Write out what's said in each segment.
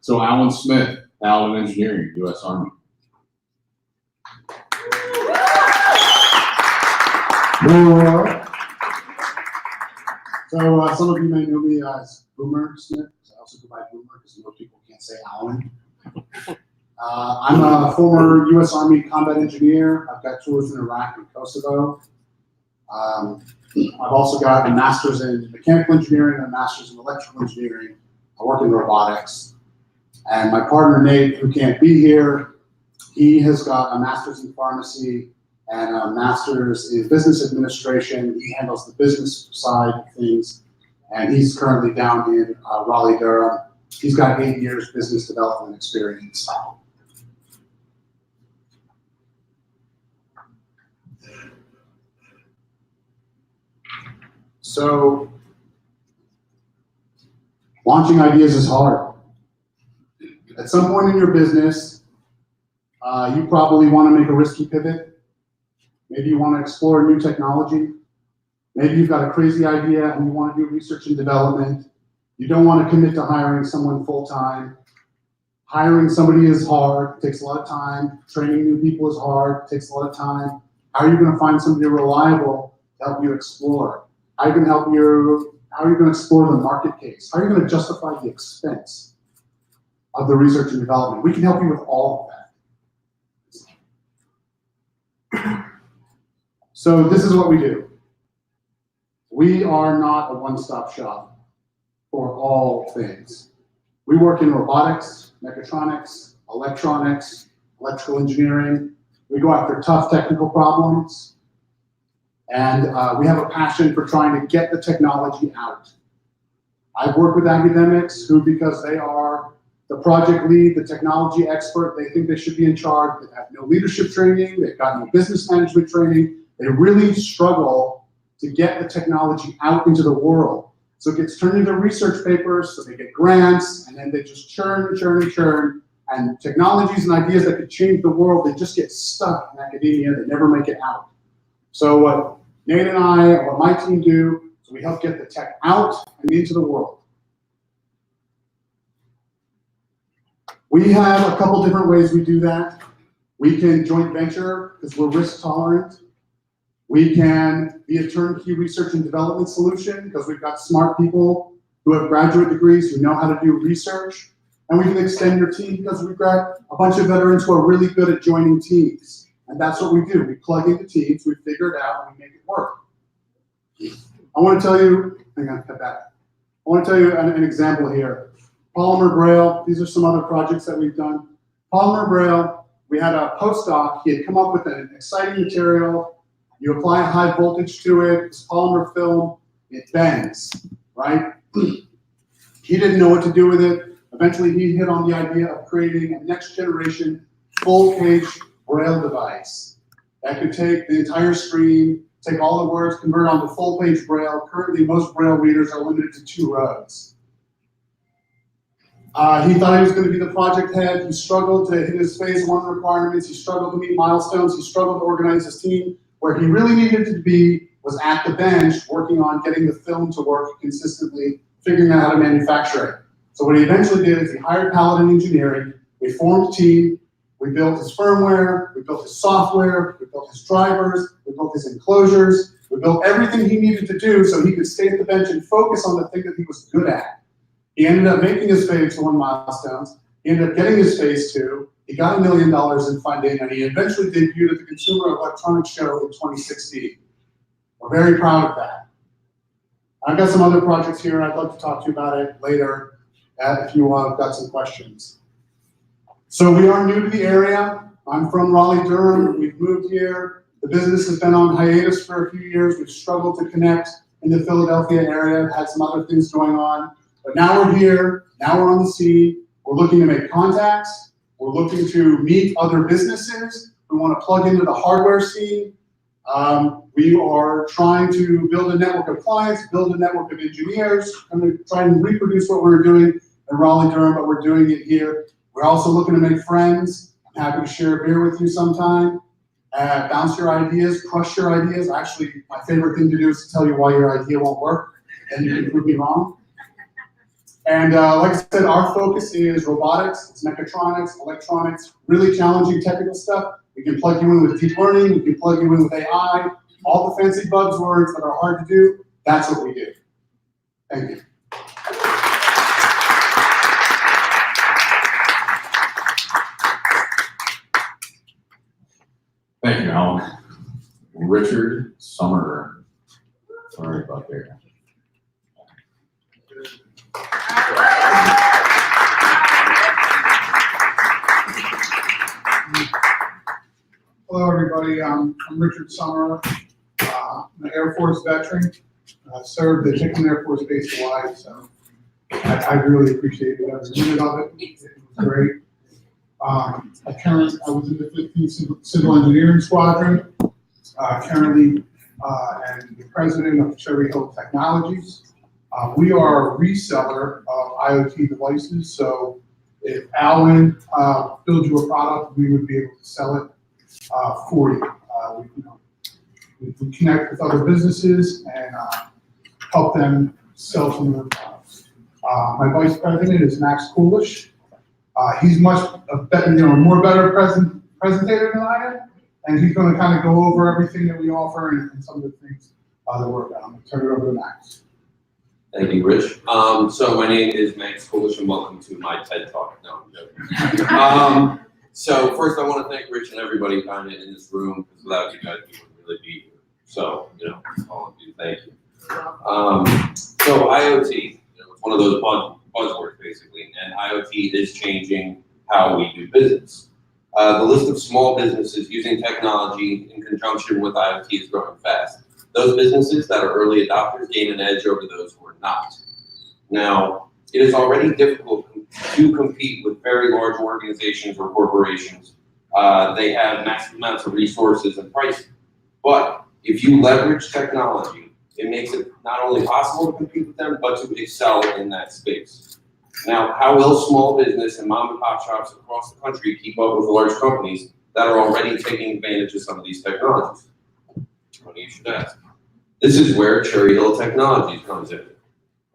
So Alan Smith, Paladin Engineering, U.S. Army. So some of you may know me as Boomer Smith. I also go by Boomer because most people can't say Alan. I'm a former U.S. Army combat engineer. I've got tours in Iraq and Kosovo. I've also got a master's in mechanical engineering and a master's in electrical engineering. I work in robotics. And my partner, Nate, who can't be here, he has got a master's in pharmacy and a master's in business administration. He handles the business side of things. And he's currently down in Raleigh, Durham. He's got 8 years business development experience. So, launching ideas is hard. At some point in your business, you probably want to make a risky pivot. Maybe you want to explore new technology. Maybe you've got a crazy idea and you want to do research and development. You don't want to commit to hiring someone full-time. Hiring somebody is hard, it takes a lot of time. Training new people is hard, it takes a lot of time. How are you going to find somebody reliable to help you explore? How are you going to explore the market case? How are you going to justify the expense of the research and development? We can help you with all of that. So this is what we do. We are not a one-stop shop for all things. We work in robotics, mechatronics, electronics, electrical engineering. We go after tough technical problems. And we have a passion for trying to get the technology out. I've worked with academics who, because they are the project lead, the technology expert, they think they should be in charge. They have no leadership training, they've got no business management training. They really struggle to get the technology out into the world. So it gets turned into research papers, so they get grants, and then they just churn and churn and churn. And technologies and ideas that could change the world, they just get stuck in academia, they never make it out. So what Nate and I, what my team do, is we help get the tech out and into the world. We have a couple different ways we do that. We can joint venture because we're risk tolerant. We can be a turnkey research and development solution because we've got smart people who have graduate degrees who know how to do research. And we can extend your team because we've got a bunch of veterans who are really good at joining teams. And that's what we do. We plug into teams, we figure it out, and we make it work. I want to tell you, hang on, cut back. I want to tell you an example here. Polymer Braille, these are some other projects that we've done. Polymer Braille, we had a postdoc, he had come up with an exciting material. You apply high voltage to it, it's polymer film, it bends, right? He didn't know what to do with it. Eventually he hit on the idea of creating a next generation full page Braille device that could take the entire screen, take all the words, convert onto full page Braille. Currently, most Braille readers are limited to 2 rows. He thought he was going to be the project head. He struggled to hit his phase 1 requirements. He struggled to meet milestones. He struggled to organize his team. Where he really needed to be was at the bench, working on getting the film to work consistently, figuring out how to manufacture it. So what he eventually did is he hired Paladin Engineering. We formed a team. We built his firmware, we built his software, we built his drivers, we built his enclosures, we built everything he needed to do so he could stay at the bench and focus on the thing that he was good at. He ended up making his phase 1 milestones, he ended up getting his phase 2, he got $1 million in funding, and he eventually debuted at the Consumer Electronics Show in 2016. We're very proud of that. I've got some other projects here, I'd love to talk to you about it later if you have got some questions. So we are new to the area. I'm from Raleigh, Durham. We've moved here. The business has been on hiatus for a few years. We've struggled to connect in the Philadelphia area, had some other things going on. But now we're here, now we're on the scene. We're looking to make contacts. We're looking to meet other businesses. We want to plug into the hardware scene. We are trying to build a network of clients, build a network of engineers. I'm going to try and reproduce what we're doing in Raleigh, Durham, but we're doing it here. We're also looking to make friends. I'm happy to share a beer with you sometime. Bounce your ideas, crush your ideas. Actually, my favorite thing to do is to tell you why your idea won't work, and you can prove me wrong. And like I said, our focus is robotics, it's mechatronics, electronics, really challenging technical stuff. We can plug you in with deep learning, we can plug you in with AI, all the fancy buzzwords that are hard to do, that's what we do. Thank you. Thank you, Alan. Richard Summer. Sorry about that. Hello, everybody. I'm Richard Summer. I'm an Air Force veteran. Served at Hickman Air Force Base Hawaii, so I really appreciate every minute of it. It was great. I was in the 15th Civil Engineering Squadron. Currently, and the president of Cheerio Technologies. We are a reseller of IoT devices, so if Alan builds you a product, we would be able to sell it for you. We connect with other businesses and help them sell some of their products. My vice president is Max Coolish. He's much more better presentator than I am, and he's going to kind of go over everything that we offer and some of the things that we're about. I'm going to turn it over to Max. Thank you, Rich. So my name is Max Coolish, and welcome to my TED Talk. No, I'm joking. So first, I want to thank Rich and everybody kind of in this room, because without you guys, we wouldn't really be here. So, all of you, thank you. So IoT, it's one of those buzzwords basically, and IoT is changing how we do business. The list of small businesses using technology in conjunction with IoT is growing fast. Those businesses that are early adopters gain an edge over those who are not. Now, it is already difficult to compete with very large organizations or corporations. They have massive amounts of resources and pricing. But if you leverage technology, it makes it not only possible to compete with them, but to excel in that space. Now, how will small business and mom and pop shops across the country keep up with large companies that are already taking advantage of some of these technologies? Funny you should ask. This is where Cheerio Technologies comes in.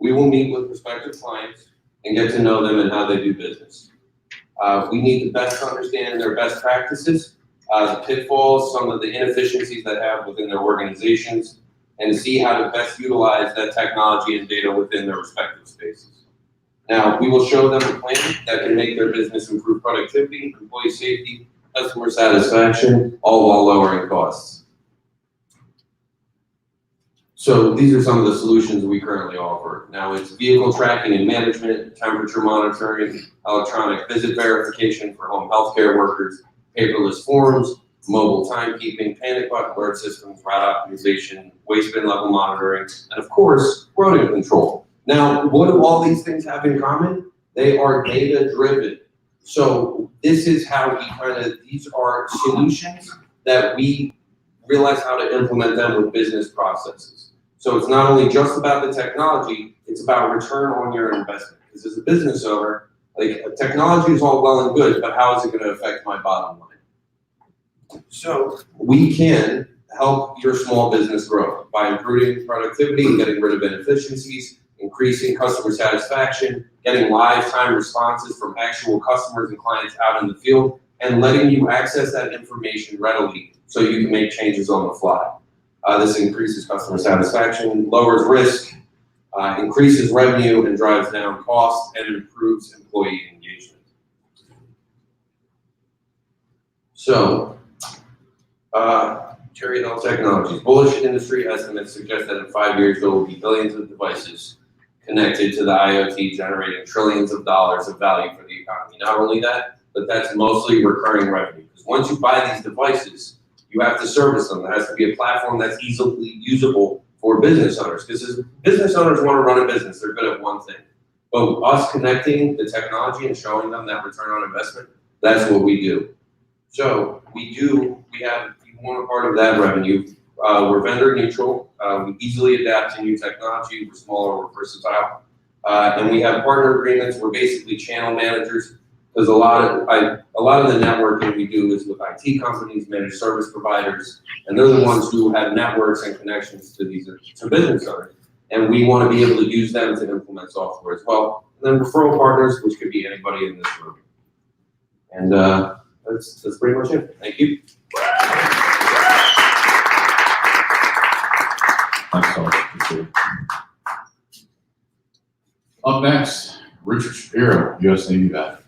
We will meet with prospective clients and get to know them and how they do business. We need to best understand their best practices, the pitfalls, some of the inefficiencies they have within their organizations, and see how to best utilize that technology and data within their respective spaces. Now, we will show them a plan that can make their business improve productivity, employee safety, customer satisfaction, all while lowering costs. So these are some of the solutions we currently offer. Now, it's vehicle tracking and management, temperature monitoring, electronic visit verification for home healthcare workers, paperless forms, mobile timekeeping, panic button alert systems, route optimization, waste bin level monitoring, and of course, rodent control. Now, what do all these things have in common? They are data driven. So this is how these are solutions that we realize how to implement them with business processes. So it's not only just about the technology, it's about return on your investment. Because as a business owner, technology is all well and good, but how is it going to affect my bottom line? So we can help your small business grow by improving productivity and getting rid of inefficiencies, increasing customer satisfaction, getting live time responses from actual customers and clients out in the field, and letting you access that information readily so you can make changes on the fly. This increases customer satisfaction, lowers risk, increases revenue, and drives down costs, and improves employee engagement. So, Cheerio Technologies. Bullish industry estimates suggest that in 5 years there will be billions of devices connected to the IoT, generating trillions of dollars of value for the economy. Not only that, but that's mostly recurring revenue. Because once you buy these devices, you have to service them. There has to be a platform that's easily usable for business owners. Because business owners want to run a business, they're good at one thing. But us connecting the technology and showing them that return on investment, that's what we do. So you want a part of that revenue. We're vendor neutral. We easily adapt to new technology. We're smaller, we're versatile. And we have partner agreements. We're basically channel managers. Because a lot of the networking we do is with IT companies, managed service providers, and they're the ones who have networks and connections to business owners. And we want to be able to use them to implement software as well. And then referral partners, which could be anybody in this room. And that's pretty much it. Thank you. Thanks so much. Appreciate it. Up next, Richard Cheerio, US Navy vet.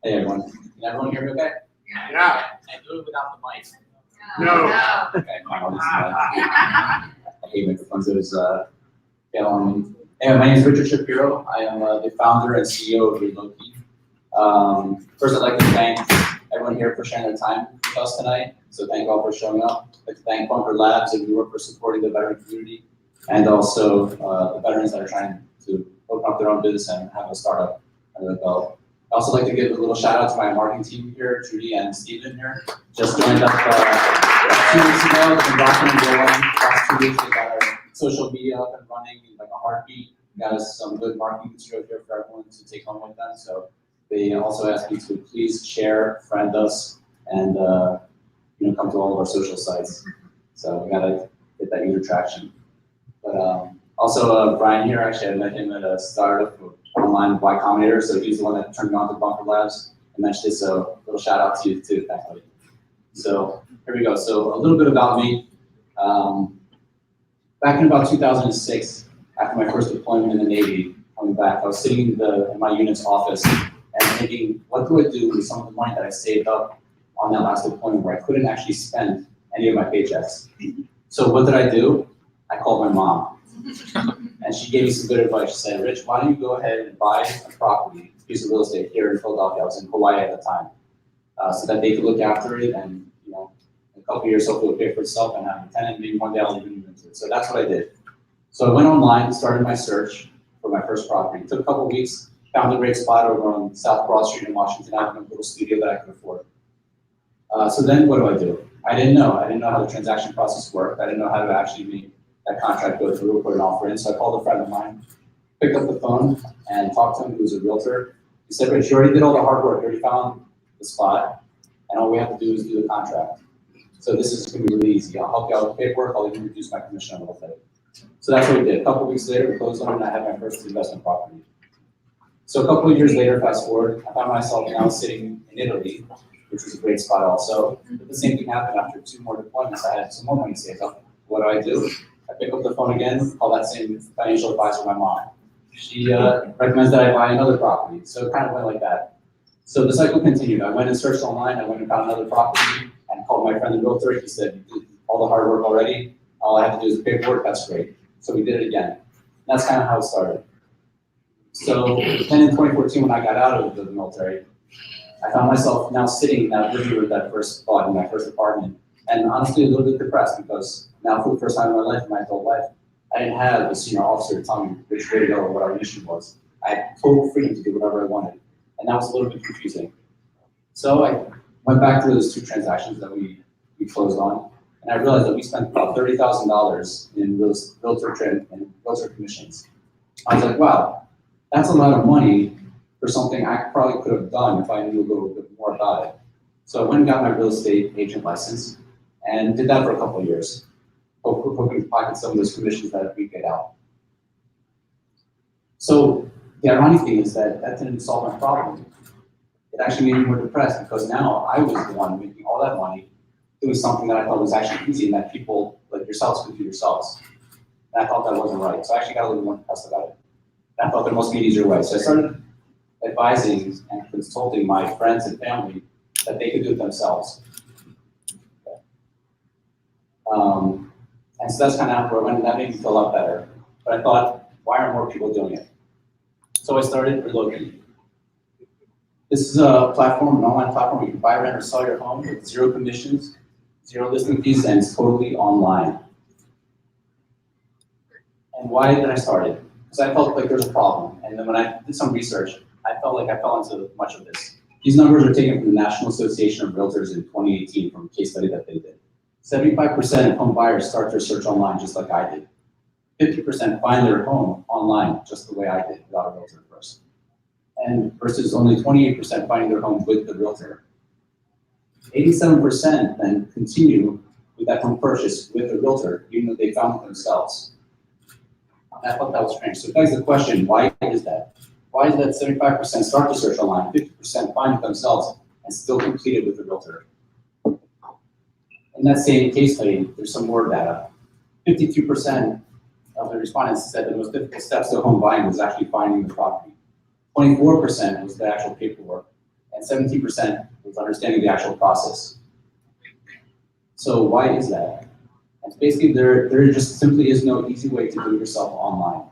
Hey everyone, can everyone hear me okay? Yeah. I do it without the mic. No. Okay, fine, I'll just, I hate microphones, those, get on me. Anyway, my name is Richard Shapiro. I am the founder and CEO of Reloki. First, I'd like to thank everyone here for sharing their time with us tonight. So thank you all for showing up. I'd like to thank Bunker Labs and WeWork for supporting the veteran community, and also the veterans that are trying to open up their own business and have a startup under their belt. I'd also like to give a little shout out to my marketing team here, Judy and Steven here. Just joined up 2 weeks ago. They've been rocking and rolling. Last 2 weeks, we got our social media up and running like a heartbeat. We got us some good marketing material here for everyone to take home with them. So they also asked me to please share, friend us, and come to all of our social sites. So we gotta get that user traction. But also Brian here, actually I met him at a startup online Y Combinator, so he's the one that turned me on to Bunker Labs and mentioned it, so a little shout out to you too, thanks buddy. So here we go, so a little bit about me. Back in about 2006, after my first deployment in the Navy, coming back, I was sitting in my unit's office and thinking, what do I do with some of the money that I saved up on that last deployment where I couldn't actually spend any of my paychecks? So what did I do? I called my mom. And she gave me some good advice. She said, Rich, why don't you go ahead and buy a property, a piece of real estate here in Philadelphia. I was in Hawaii at the time. So that they could look after it and, in a couple of years, hopefully it'll pay for itself and have a tenant, maybe one day I'll even move into it. So that's what I did. So I went online, started my search for my first property. It took a couple of weeks, found a great spot over on South Broad Street in Washington Avenue, a little studio that I could afford. So then what do? I didn't know how the transaction process worked. I didn't know how to actually make that contract go through, put an offer in. So I called a friend of mine, picked up the phone and talked to him, who was a realtor. He said, Rich, you already did all the hard work, you already found the spot, and all we have to do is do the contract. So this is gonna be really easy. I'll help you out with the paperwork, I'll even reduce my commission a little bit. So that's what we did. A couple of weeks later, we closed on it and I had my first investment property. So a couple of years later, fast forward, I found myself now sitting in Italy, which was a great spot also. But the same thing happened after 2 more deployments. I had some more money saved up. What do? I pick up the phone again, call that same financial advisor, my mom. She recommends that I buy another property. So it kind of went like that. So the cycle continued. I went and searched online. I went and found another property and called my friend the realtor. He said, you did all the hard work already. All I have to do is the paperwork. That's great. So we did it again. And that's kind of how it started. So then in 2014, when I got out of the military, I found myself now sitting in that living room that first bought in my first apartment. And honestly, a little bit depressed because now for the first time in my life, in my adult life, I didn't have a senior officer tell me which way to go or what our mission was. I had total freedom to do whatever I wanted. And that was a little bit confusing. So I went back to those 2 transactions that we closed on. And I realized that we spent about $30,000 in realtor commissions. I was like, wow, that's a lot of money for something I probably could have done if I knew a little bit more about it. So I went and got my real estate agent license and did that for a couple of years, hoping to pocket some of those commissions that we get out. So the ironic thing is that didn't solve my problem. It actually made me more depressed because now I was the one making all that money, doing something that I thought was actually easy and that people like yourselves could do yourselves. And I thought that wasn't right. So I actually got a little more depressed about it. And I thought there must be an easier way. So I started advising and consulting my friends and family that they could do it themselves. And so that's kind of where I went, and that made me feel a lot better. But I thought, why aren't more people doing it? So I started Reloki. This is a platform, an online platform where you can buy, rent, or sell your home with 0 commissions, 0 listing fees, and it's totally online. And why did I start it? Because I felt like there's a problem. And then when I did some research, I felt like I fell into much of this. These numbers are taken from the National Association of Realtors in 2018 from a case study that they did. 75% of home buyers start their search online just like I did. 50% find their home online just the way I did without a realtor first. And versus only 28% finding their home with the realtor. 87% then continue with that home purchase with a realtor, even though they found it themselves. I thought that was strange. So it begs the question, why is that? Why is that 75% start the search online, 50% find it themselves, and still complete it with a realtor? In that same case study, there's some more data. 52% of the respondents said the most difficult steps to home buying was actually finding the property. 24% was the actual paperwork, and 17% was understanding the actual process. So why is that? And basically, there just simply is no easy way to do it yourself online.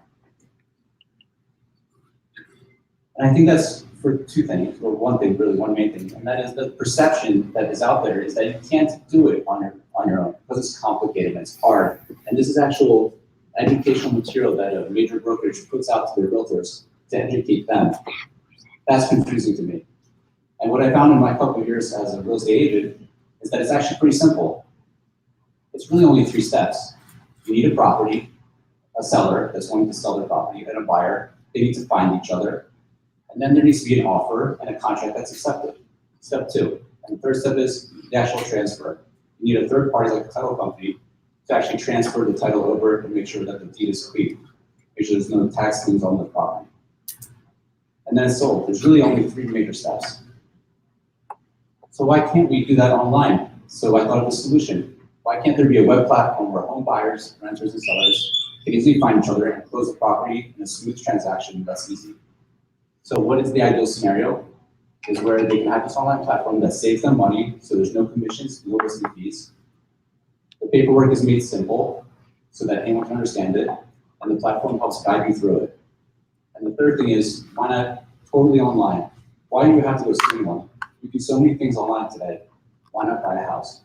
And I think that's for two things, or one thing, really, one main thing, and that is the perception that is out there is that you can't do it on your own because it's complicated and it's hard. And this is actual educational material that a major brokerage puts out to their realtors to educate them. That's confusing to me. And what I found in my couple of years as a real estate agent is that it's actually pretty simple. It's really only 3 steps. You need a property, a seller that's going to sell their property, and a buyer. They need to find each other. And then there needs to be an offer and a contract that's accepted. Step 2. And the third step is the actual transfer. You need a third party like a title company to actually transfer the title over and make sure that the deed is clean. Make sure there's no tax liens on the property. And then it's sold. There's really only 3 major steps. So why can't we do that online? So I thought of a solution. Why can't there be a web platform where home buyers, renters, and sellers can easily find each other and close the property in a smooth transaction that's easy? So what is the ideal scenario? Is where they can have this online platform that saves them money, so there's no commissions, no listing fees. The paperwork is made simple so that anyone can understand it, and the platform helps guide you through it. And the third thing is, why not totally online? Why do you have to go see one? You do so many things online today. Why not buy a house?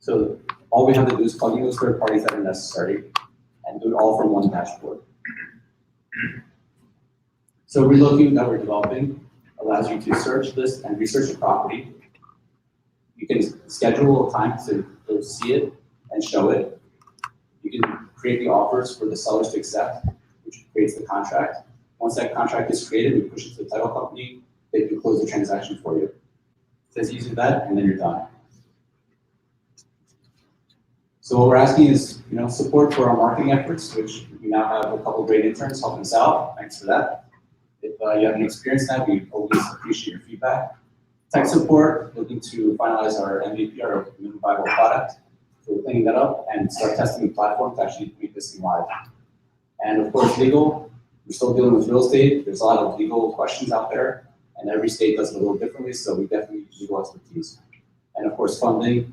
So all we have to do is plug in those third parties that are necessary and do it all from one dashboard. So Relooking that we're developing allows you to search, list, and research a property. You can schedule a time to go see it and show it. You can create the offers for the sellers to accept, which creates the contract. Once that contract is created, we push it to the title company. They can close the transaction for you. It says use that, and then you're done. So what we're asking is, support for our marketing efforts, which we now have a couple of great interns helping us out. Thanks for that. If you have any experience in that, we always appreciate your feedback. Tech support, looking to finalize our MVP, our minimum viable product. So we're cleaning that up and start testing the platform to actually make this thing live. And of course, legal. We're still dealing with real estate. There's a lot of legal questions out there, and every state does it a little differently, so we definitely need legal expertise. And of course, funding,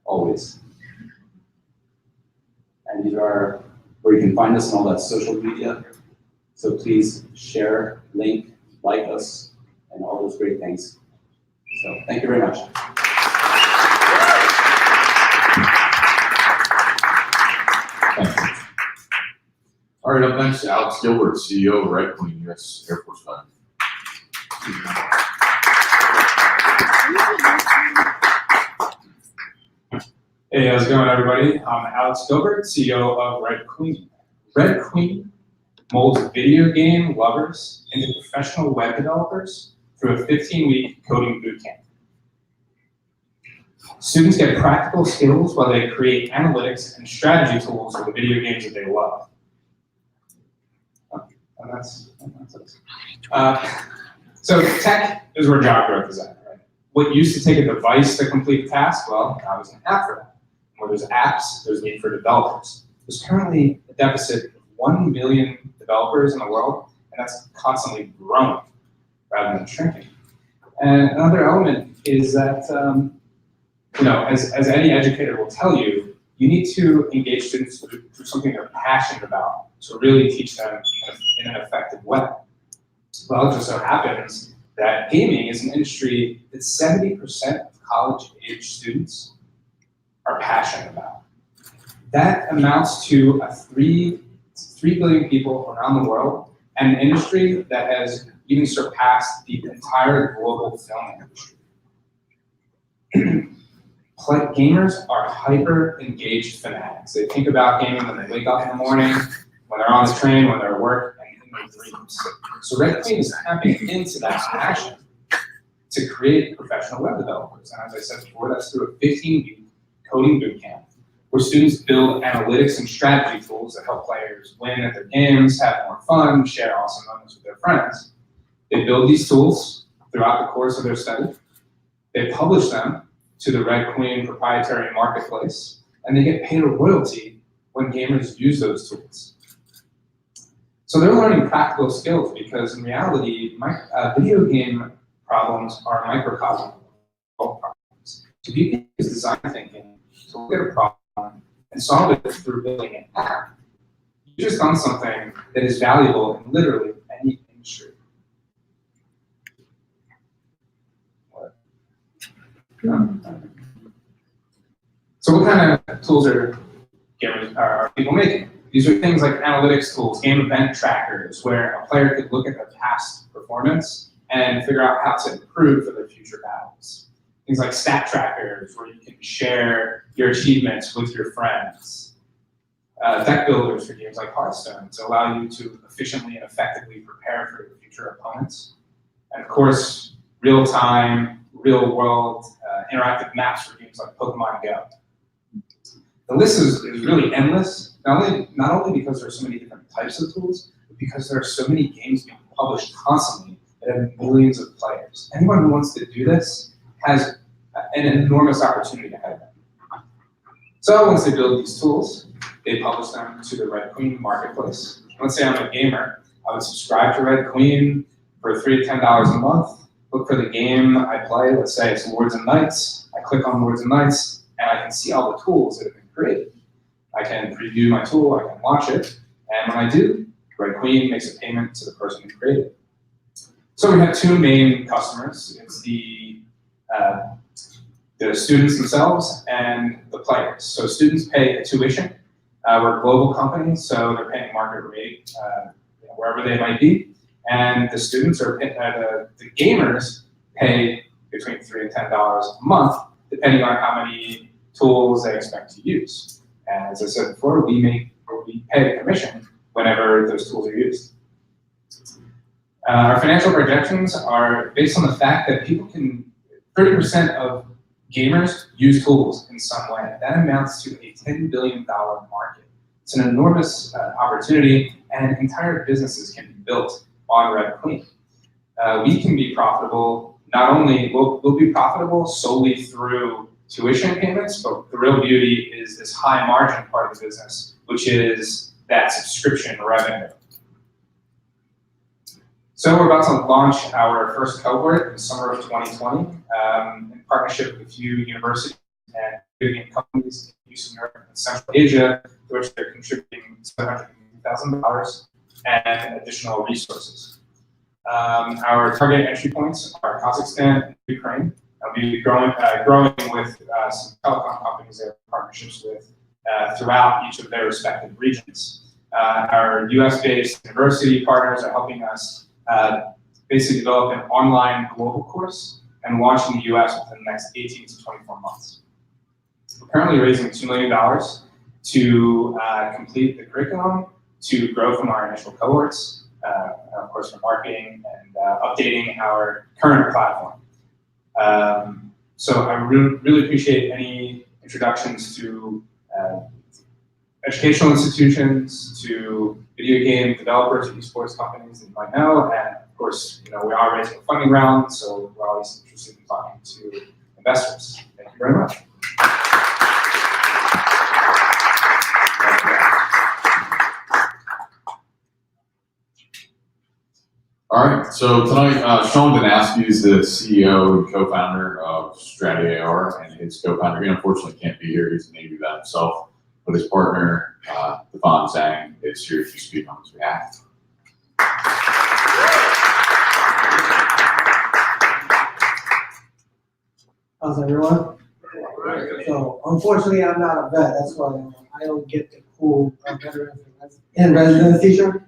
always. And these are where you can find us on all that social media. So please share, link, like us, and all those great things. So thank you very much. All right, up next, Alex Gilbert, CEO of Red Queen U.S. Air Force Fund. Hey, how's it going, everybody? I'm Alex Gilbert, CEO of Red Queen. Red Queen molds video game lovers into professional web developers through a 15-week coding bootcamp. Students get practical skills while they create analytics and strategy tools for the video games that they love. So tech is where job growth is at, right? What used to take a device to complete a task, well, now there's an app for that. Where there's apps, there's need for developers. There's currently a deficit of 1 million developers in the world, and that's constantly growing rather than shrinking. And another element is that, as any educator will tell you, you need to engage students through something they're passionate about to really teach them in an effective way. Well, it just so happens that gaming is an industry that 70% of college-age students are passionate about. That amounts to 3 billion people around the world, and an industry that has even surpassed the entire global film industry. Gamers are hyper-engaged fanatics. They think about gaming when they wake up in the morning, when they're on the train, when they're at work, and in their dreams. So Red Queen is tapping into that passion to create professional web developers. And as I said before, that's through a 15-week coding bootcamp, where students build analytics and strategy tools that help players win at their games, have more fun, share awesome moments with their friends. They build these tools throughout the course of their study. They publish them to the Red Queen proprietary marketplace, and they get paid a royalty when gamers use those tools. So they're learning practical skills because in reality, video game problems are microcosm of problems. So you can use design thinking to look at a problem and solve it through building an app. You've just done something that is valuable in literally any industry. So what kind of tools are people making? These are things like analytics tools, game event trackers, where a player could look at their past performance and figure out how to improve for their future battles. Things like stat trackers, where you can share your achievements with your friends. Deck builders for games like Hearthstone to allow you to efficiently and effectively prepare for your future opponents. And of course, real-time, real-world interactive maps for games like Pokemon Go. The list is really endless, not only because there are so many different types of tools, but because there are so many games being published constantly that have millions of players. Anyone who wants to do this has an enormous opportunity ahead of them. So once they build these tools, they publish them to the Red Queen marketplace. Let's say I'm a gamer, I would subscribe to Red Queen for $3 to $10 a month, look for the game I play, let's say it's Lords and Knights, I click on Lords and Knights, and I can see all the tools that have been created. I can preview my tool, I can launch it, and when I do, Red Queen makes a payment to the person who created it. So we have two main customers. It's the students themselves and the players. So students pay a tuition. We're a global company, so they're paying market rate wherever they might be. And the students are, the gamers pay between $3 and $10 a month, depending on how many tools they expect to use. And as I said before, we pay a commission whenever those tools are used. Our financial projections are based on the fact that 30% of gamers use tools in some way. That amounts to a $10 billion market. It's an enormous opportunity, and entire businesses can be built on Red Queen. We can be profitable, we'll be profitable solely through tuition payments, but the real beauty is this high margin part of the business, which is that subscription revenue. So we're about to launch our first cohort in the summer of 2020 in partnership with a few universities and video game companies in Eastern Europe and Central Asia, to which they're contributing $750,000 and additional resources. Our target entry points are Kazakhstan and Ukraine. We'll be growing with some telecom companies that have partnerships with throughout each of their respective regions. Our US-based university partners are helping us basically develop an online global course and launch in the US within the next 18 to 24 months. We're currently raising $2 million to complete the curriculum, to grow from our initial cohorts, of course for marketing and updating our current platform. So I really appreciate any introductions to educational institutions, to video game developers, esports companies that you might know, and of course, we are raising a funding round, so we're always interested in talking to investors. Thank you very much. All right, so tonight, Sean Danaski is the CEO and co-founder of Strategy AR, and his co-founder, he unfortunately can't be here, he's a Navy vet himself, but his partner, Devon Zhang, is here to speak on his behalf. How's everyone? So, unfortunately, I'm not a vet, that's why I don't get the cool veteran in residence t-shirt.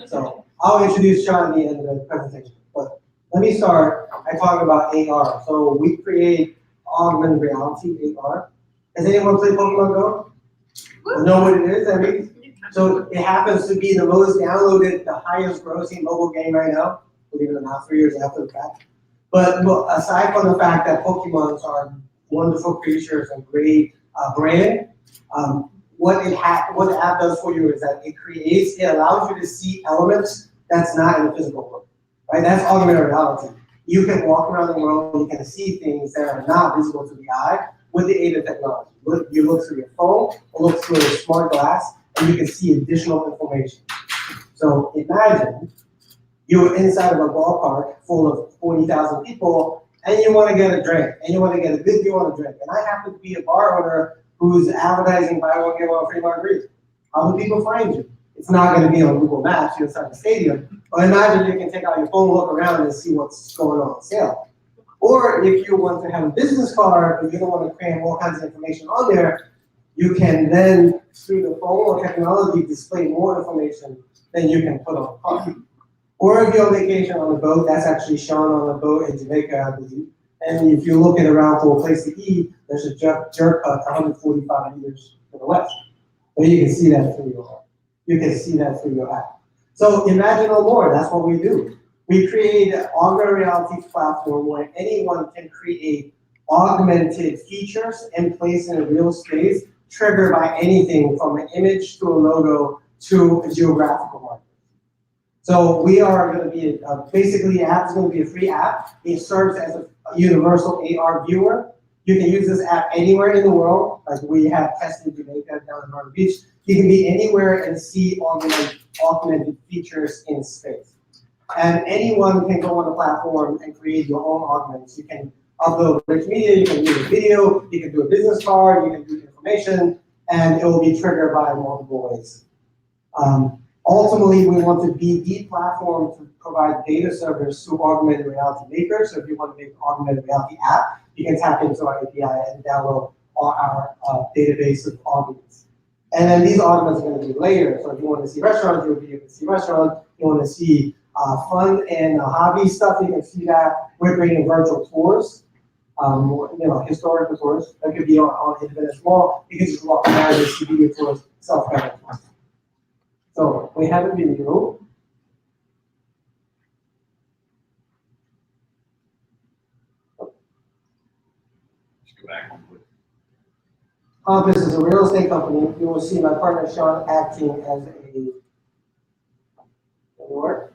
So, I'll introduce Sean at the end of the presentation. But let me start. I talk about AR. So, we create augmented reality AR. Has anyone played Pokemon Go? Know what it is? I mean, so it happens to be the most downloaded, the highest grossing mobile game right now. Believe it or not, 3 years after the fact. But look, aside from the fact that Pokemons are wonderful creatures and great brand, what the app does for you is that it allows you to see elements that's not in the physical world, right? That's augmented reality. You can walk around the world, you can see things that are not visible to the eye with the aid of technology. You look through your phone, or look through a smart glass, and you can see additional information. So imagine you're inside of a ballpark full of 40,000 people, and you want to get a drink, and you want to get a good deal on a drink. And I happen to be a bar owner who's advertising buy one, get one free margarita. How do people find you? It's not going to be on Google Maps, you're inside the stadium. But imagine you can take out your phone, look around, and see what's going on sale. Or if you want to have a business card, but you don't want to cram all kinds of information on there, you can then, through the phone or technology, display more information than you can put on a card. Or if you're on vacation on a boat, that's actually shown on a boat in Jamaica, I believe. And if you're looking around for a place to eat, there's a jerk hut 145 meters to the west. So you can see that through your app. So imagine no more, that's what we do. We create an augmented reality platform where anyone can create augmented features and place in a real space, triggered by anything from an image to a logo to a geographical marker. So we are going to be, basically the app is going to be a free app. It serves as a universal AR viewer. You can use this app anywhere in the world, like we have tested in Jamaica down in Myrtle Beach. You can be anywhere and see augmented features in space. And anyone can go on the platform and create your own augments. You can upload rich media, you can do a video, you can do a business card, you can do information, and it will be triggered by multiple ways. Ultimately, we want to be the platform to provide data service to augmented reality makers. So if you want to make an augmented reality app, you can tap into our API and download our database of augments. And then these augments are going to be layered. So if you want to see restaurants, you'll be able to see restaurants. If you want to see fun and hobby stuff, you can see that. We're creating virtual tours, historical tours. That could be on the internet as well. You can just walk around and see video tours, self-guided tours. So we have a video. This is a real estate company. You will see my partner Sean acting as a work.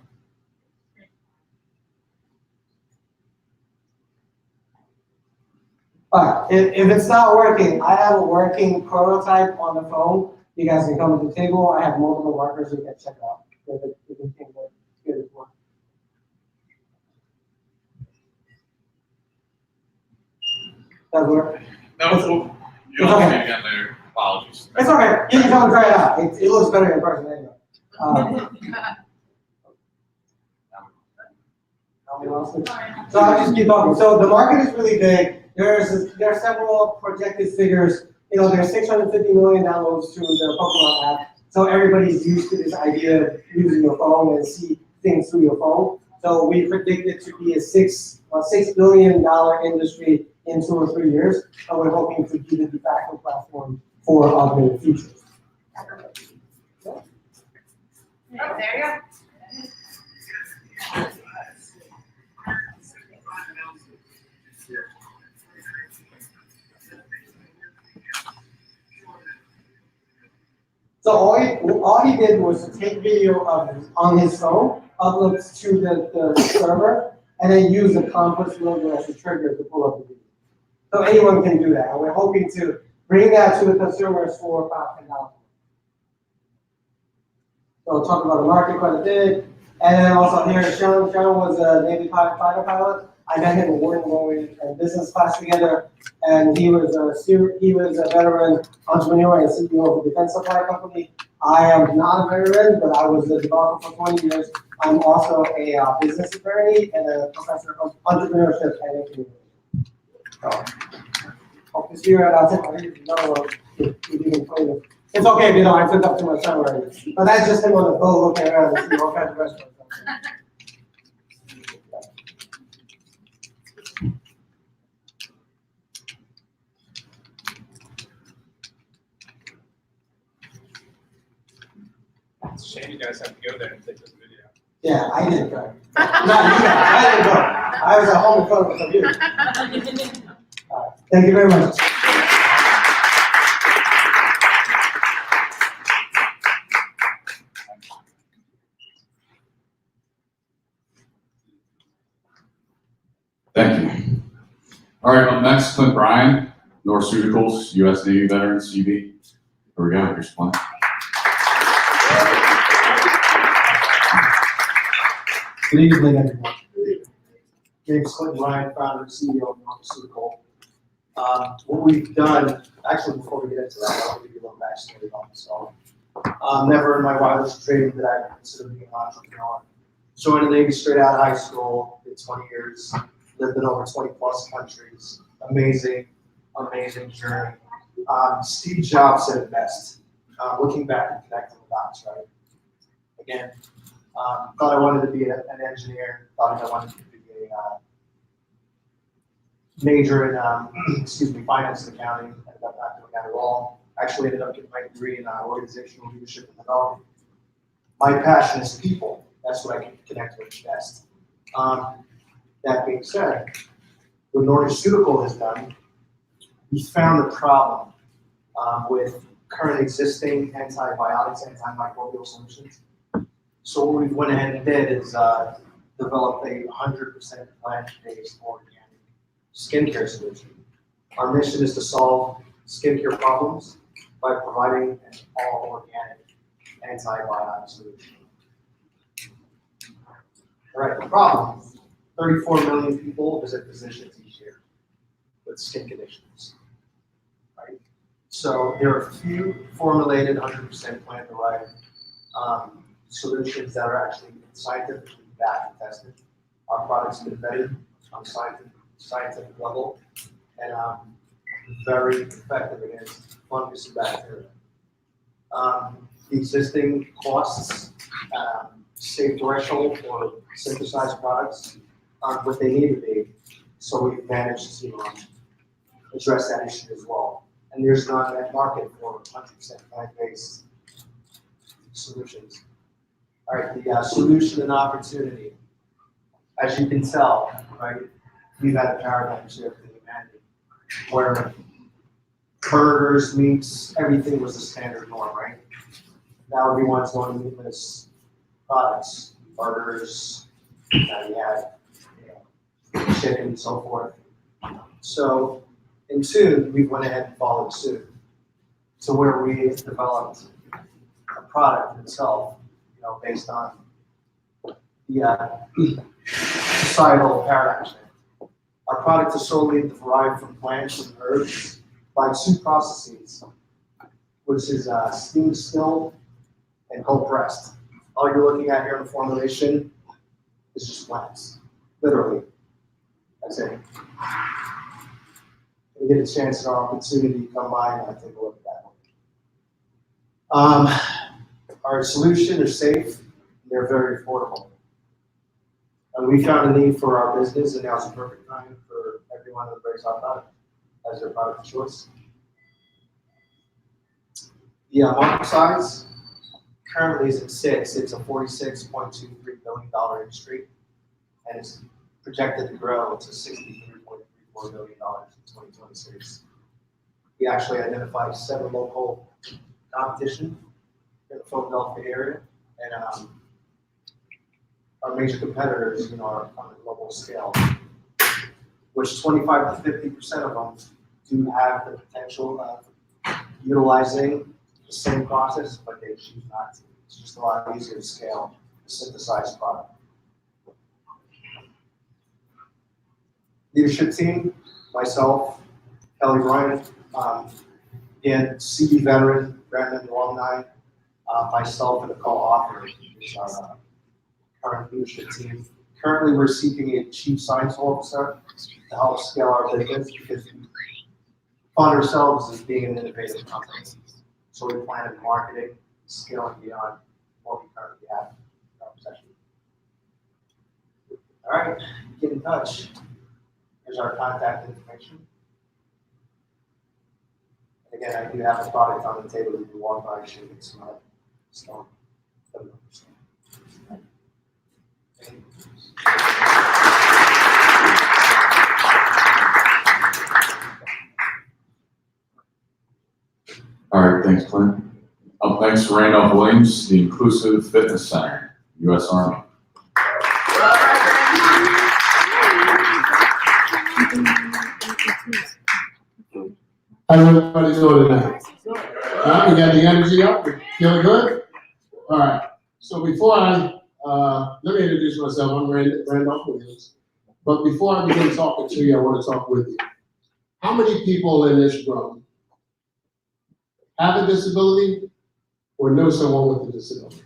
Alright, if it's not working, I have a working prototype on the phone. You guys can come to the table. I have multiple markers you can check out. If it can work, good as well. Does it work? No, you'll see it again later. Apologies. It's okay. You can come and try it out. It looks better in person anyway. So I'll just keep talking. So the market is really big. There are several projected figures. There's 650 million downloads to the Pokemon app. So everybody's used to this idea of using your phone and see things through your phone. So we predict it to be a $6 billion industry in 2 or 3 years. And we're hoping to be the de facto platform for augmented features. Oh, there you go. So all he did was to take video on his phone, upload it to the server, and then use the Compass logo as a trigger to pull up the video. So anyone can do that, and we're hoping to bring that to the consumers for about $10. So we'll talk about the market quite a bit. And then also here, Sean was a Navy fighter pilot. I met him when we were in business class together, and he was a veteran entrepreneur and CEO of a defense supply company. I am not a veteran, but I was a developer for 20 years. I'm also a business attorney and a professor of entrepreneurship and incubator. So, hope to see you at our It's okay if you don't, I took up too much time already. But that's just him on the boat looking around and see all kinds of restaurants. It's a shame you guys have to go there and take this video. Yeah, I didn't go. Not you guys, I didn't go. I was at home in front of the computer. Thank you very much. Thank you. All right, up next, Clint Bryan, Norceuticals, U.S. Navy veteran, CV. Here we go, here's Clint. Good evening, everyone. My name is Clint Ryan, founder and CEO of Entrepreneurship. What we've done, actually, before we get into that, I'll give you a little backstory about myself. Never in my wildest dream did I consider being an entrepreneur. Joined the Navy straight out of high school, did 20 years, lived in over 20 plus countries. Amazing, amazing journey. Steve Jobs said it best. Looking back and connecting the dots, right? Again, thought I wanted to be an engineer, thought I wanted to be a major in finance and accounting. Ended up not doing that at all. Actually ended up getting my degree in organizational leadership and development. My passion is people. That's what I can connect with best. That being said, what Norceuticals has done, we found the problem with current existing antibiotics, antimicrobial solutions. So what we went ahead and did is develop a 100% plant-based organic skincare solution. Our mission is to solve skincare problems by providing an all-organic antibiotic solution. All right, the problem, 34 million people visit physicians each year with skin conditions, right? So there are few formulated 100% plant-derived solutions that are actually scientifically backed and tested. Our product's been vetted on scientific level and very effective against fungus and bacteria. The existing costs, safe threshold for synthesized products aren't what they need to be, so we've managed to address that issue as well. And there's not a market for 100% plant-based solutions. All right, the solution and opportunity. As you can tell, right, we've had a paradigm shift in humanity where burgers, meats, everything was the standard norm, right? Now everyone's going to meatless products, burgers, now you have chicken and so forth. So in tune, we went ahead and followed suit to where we developed a product itself, based on the societal paradigm shift. Our product is solely derived from plants and herbs by two processes, which is steam still and cold pressed. All you're looking at here in the formulation is just plants, literally. That's it. When you get a chance or opportunity, come by and take a look at that. Our solution is safe, and they're very affordable. And we found a need for our business, and now's the perfect time for everyone to embrace our product as their product of choice. The market size currently is at 6. It's a $46.23 billion industry, and it's projected to grow to $63.34 billion in 2026. We actually identified 7 local competition in the Philadelphia area, and our major competitors, are on a global scale, which 25 to 50% of them do have the potential of utilizing the same process, but they choose not to. It's just a lot easier to scale a synthesized product. Leadership team, myself, Kelly Bryant, again, CB veteran, Brandon alumni, myself and a co-author is our current leadership team. Currently, we're seeking a chief science officer to help scale our business because we find ourselves as being an innovative company. So we plan on marketing, scaling beyond what we currently have in our possession. All right, get in touch. Here's our contact information. And again, I do have a product on the table. You can walk by, shoot it, smell it. Thanks, Clint. Up next, Randolph Williams, the Inclusive Fitness Center, U.S. Army. How everybody doing tonight? We got the energy up, we feeling good? All right, so before let me introduce myself, I'm Randolph Williams. But before I begin talking to you, I want to talk with you. How many people in this room have a disability or know someone with a disability?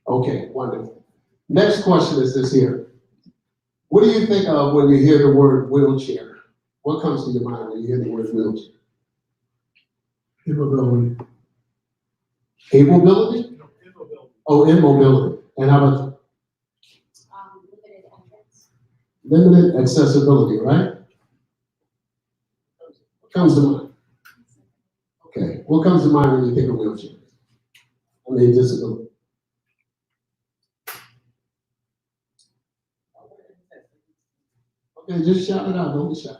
Okay, wonderful. Next question is this here. What do you think of when you hear the word wheelchair? What comes to your mind when you hear the word wheelchair? Immobility. Ability? Oh, immobility. And how about Limited entrance. limited accessibility, right? What comes to mind? Okay, what comes to mind when you think of wheelchair? I mean, disability. Okay, just shout it out, don't be shy.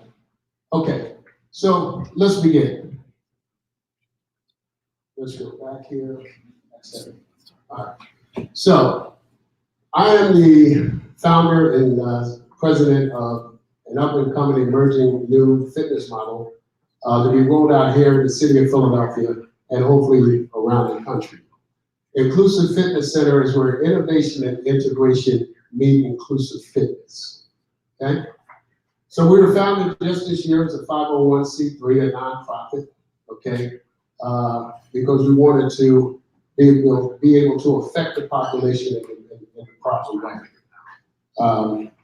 Okay, so let's begin. Let's go back here. That's it. All right. So I am the founder and president of an up-and-coming emerging new fitness model to be rolled out here in the city of Philadelphia and hopefully around the country. Inclusive Fitness Center is where innovation and integration meet inclusive fitness. Okay? So we were founded just this year as a 501c3, a nonprofit, okay? Because we wanted to be able to affect the population in the proper way.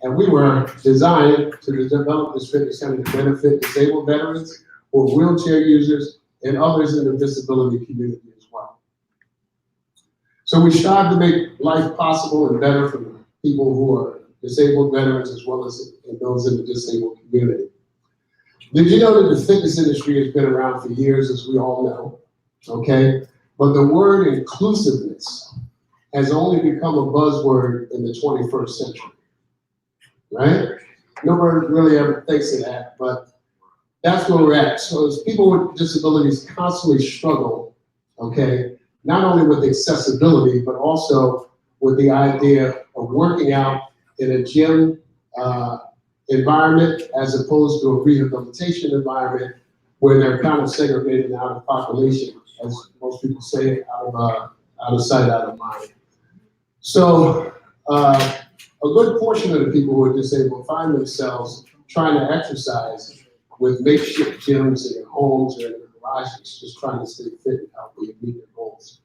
And we were designed to develop this fitness center to benefit disabled veterans or wheelchair users and others in the disability community as well. So we strive to make life possible and better for people who are disabled veterans as well as those in the disabled community. Did you know that the fitness industry has been around for years, as we all know, okay? But the word inclusiveness has only become a buzzword in the 21st century, right? Nobody really ever thinks of that, but that's where we're at. So as people with disabilities constantly struggle, okay, not only with accessibility, but also with the idea of working out in a gym environment as opposed to a rehabilitation environment where they're kind of segregated out of population, as most people say, out of sight, out of mind. So a good portion of the people who are disabled find themselves trying to exercise with makeshift gyms in their homes or in their garages, just trying to stay fit and healthy and meet their goals.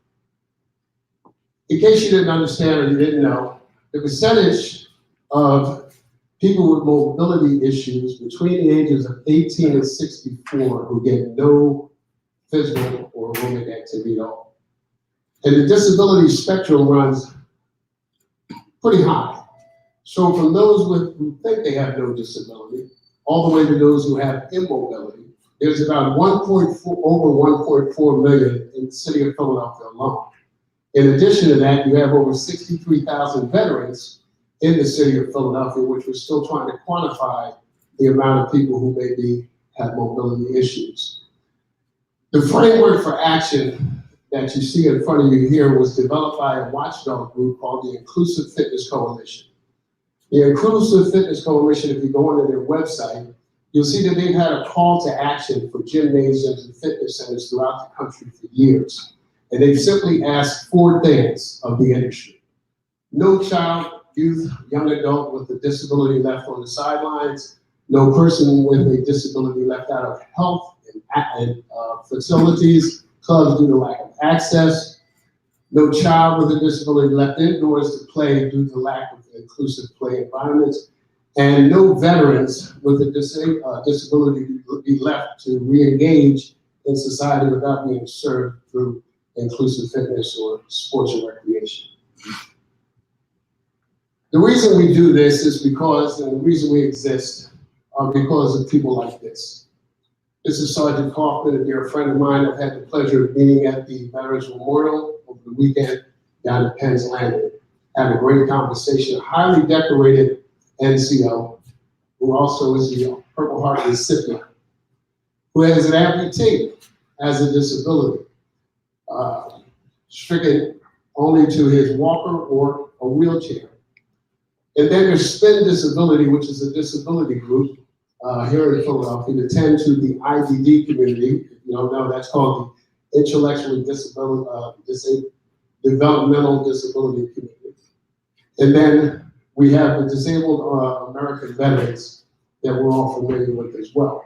In case you didn't understand or you didn't know, the percentage of people with mobility issues between the ages of 18 and 64 who get no physical or aerobic activity at all. And the disability spectrum runs pretty high. So from those who think they have no disability, all the way to those who have immobility, there's about over 1.4 million in the city of Philadelphia alone. In addition to that, you have over 63,000 veterans in the city of Philadelphia, which we're still trying to quantify the amount of people who maybe have mobility issues. The framework for action that you see in front of you here was developed by a watchdog group called the Inclusive Fitness Coalition. The Inclusive Fitness Coalition, if you go onto their website, you'll see that they've had a call to action for gymnasiums and fitness centers throughout the country for years. And they've simply asked 4 things of the industry. No child, youth, young adult with a disability left on the sidelines, no person with a disability left out of health and facilities, clubs due to lack of access, no child with a disability left indoors to play due to lack of inclusive play environments, and no veterans with a disability to be left to re-engage in society without being served through inclusive fitness or sports and recreation. The reason we do this is because, and the reason we exist, are because of people like this. This is Sergeant Kaufman, a dear friend of mine. I've had the pleasure of meeting at the Veterans Memorial over the weekend down at Penn's Landing. Had a great conversation, a highly decorated NCO, who also is the Purple Heart recipient, who has an amputee. as a disability, stricken only to his walker or a wheelchair. And then there's SPIN Disability, which is a disability group here in Philadelphia that tend to the IDD community. If you don't know, that's called the Intellectually Developmental Disability Community. And then we have the Disabled American Veterans that we're all familiar with as well.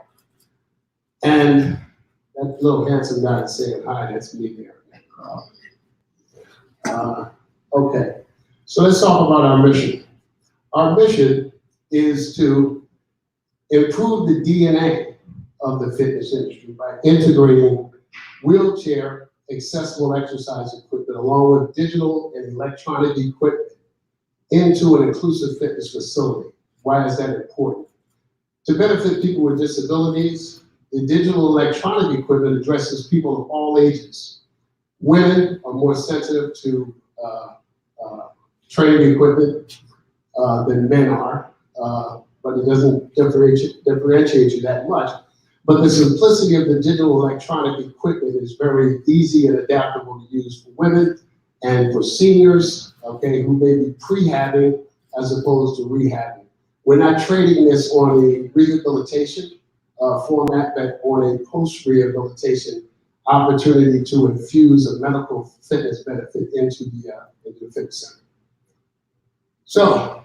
And that little handsome guy saying hi, that's me there. Okay, so let's talk about our mission. Our mission is to improve the DNA of the fitness industry by integrating wheelchair accessible exercise equipment along with digital and electronic equipment into an inclusive fitness facility. Why is that important? To benefit people with disabilities, the digital electronic equipment addresses people of all ages. Women are more sensitive to training equipment than men are, but it doesn't differentiate you that much. But the simplicity of the digital electronic equipment is very easy and adaptable to use for women and for seniors, okay, who may be prehabbing as opposed to rehabbing. We're not trading this on a rehabilitation format, but on a post-rehabilitation opportunity to infuse a medical fitness benefit into the fitness center. So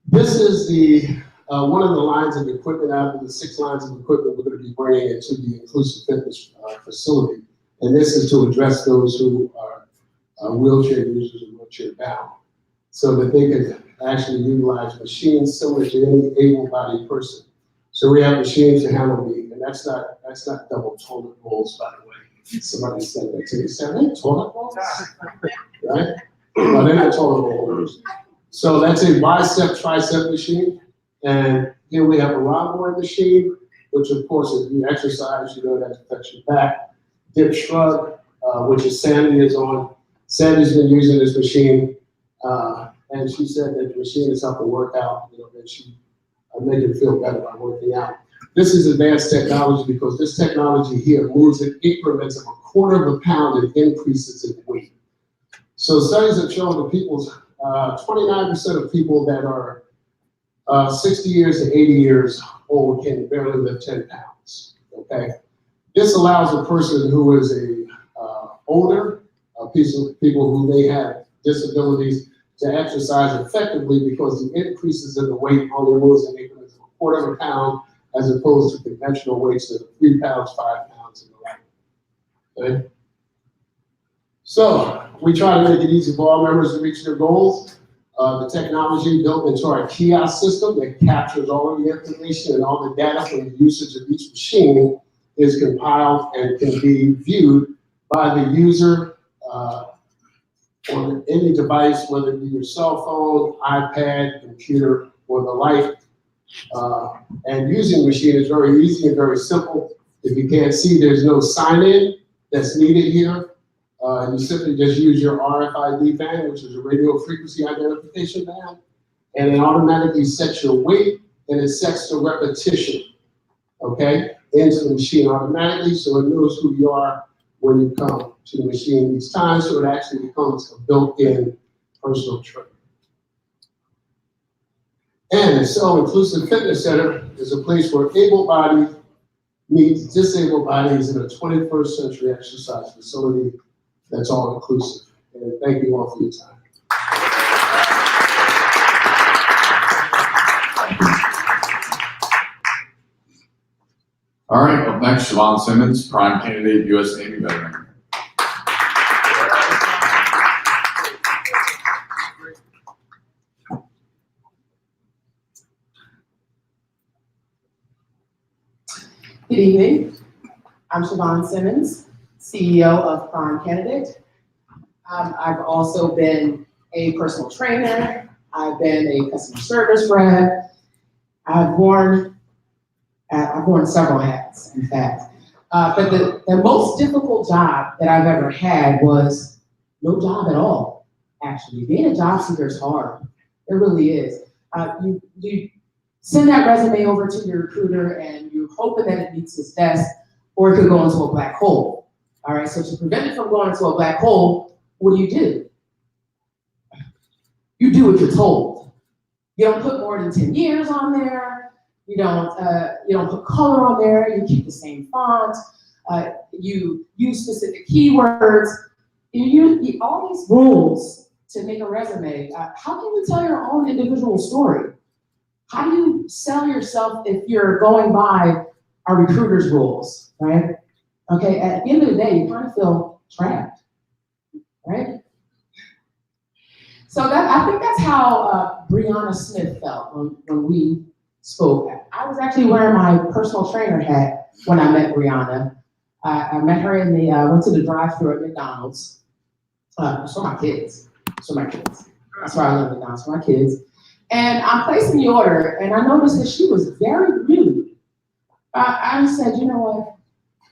this is the one of the lines of equipment out of the 6 lines of equipment we're going to be bringing into the inclusive fitness facility. And this is to address those who are wheelchair users and wheelchair bound, so that they can actually utilize machines similar to any able-bodied person. So we have machines to handle and that's not double toilet rolls, by the way. Somebody said that to me, said, "Hey, toilet rolls?" Right? No, they're not toilet rolls. So that's a bicep tricep machine. And here we have a rhomboid machine, which of course, if you exercise, you know that affects your back. Dip shrug, which is Sandy is on. Sandy's been using this machine, and she said that the machine has helped her work out, that she made her feel better by working out. This is advanced technology because this technology here moves in increments of 1/4 of a pound and increases in weight. So studies have shown that 29% of people that are 60 years to 80 years old can barely lift 10 pounds, okay? This allows a person who is older, people who may have disabilities to exercise effectively because the increases in the weight only moves in increments of 1/4 of a pound as opposed to conventional weights of 3 pounds, 5 pounds, and the like, okay? So we try to make it easy for all members to reach their goals. The technology built into our kiosk system that captures all of the information and all the data from the usage of each machine is compiled and can be viewed by the user on any device, whether it be your cell phone, iPad, computer, or the like. And using the machine is very easy and very simple. If you can't see, there's no sign-in that's needed here. You simply just use your RFID band, which is a radio frequency identification band, and it automatically sets your weight and it sets the repetition, okay, into the machine automatically, so it knows who you are when you come to the machine each time, so it actually becomes a built-in personal trainer. And the Cell Inclusive Fitness Center is a place where able-bodied meets disabled bodies in a 21st century exercise facility that's all inclusive. And thank you all for your time. All right, up next, Siobhan Simmons, prime candidate, U.S. Navy veteran. Good evening. I'm Siobhan Simmons, CEO of Prime Candidate. I've also been a personal trainer. I've been a customer service rep. I've worn several hats, in fact. But the most difficult job that I've ever had was no job at all, actually. Being a job seeker is hard. It really is. You send that resume over to your recruiter and you're hoping that it meets his desk, or it could go into a black hole. All right, so to prevent it from going into a black hole, what do? You do what you're told. You don't put more than 10 years on there. You don't put color on there. You keep the same font. You use specific keywords. You all these rules to make a resume. How can you tell your own individual story? How do you sell yourself if you're going by a recruiter's rules, right? Okay, at the end of the day, you kind of feel trapped, right? So I think that's how Brianna Smith felt when we spoke. I was actually wearing my personal trainer hat when I met Brianna. I met her went to the drive-thru at McDonald's. For my kids. That's why I love McDonald's, for my kids. And I'm placing the order, and I noticed that she was very rude. I said, you know what?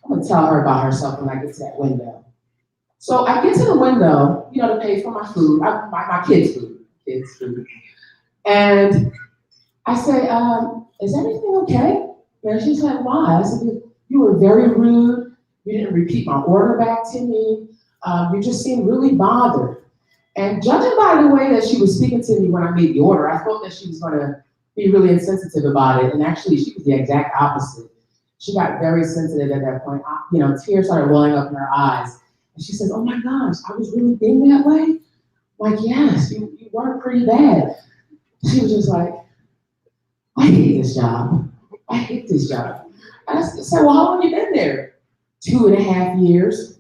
I'm gonna tell her about herself when I get to that window. So I get to the window, to pay for my food, my kids' food. And I say, is everything okay? And she said, why? I said, you were very rude. You didn't repeat my order back to me. You just seemed really bothered. And judging by the way that she was speaking to me when I made the order, I thought that she was gonna be really insensitive about it. And actually, she was the exact opposite. She got very sensitive at that point. Tears started welling up in her eyes. And she says, oh my gosh, I was really being that way? Like, yes, you were pretty bad. She was just like, I hate this job. I hate this job. And I said, well, how long have you been there? 2.5 years.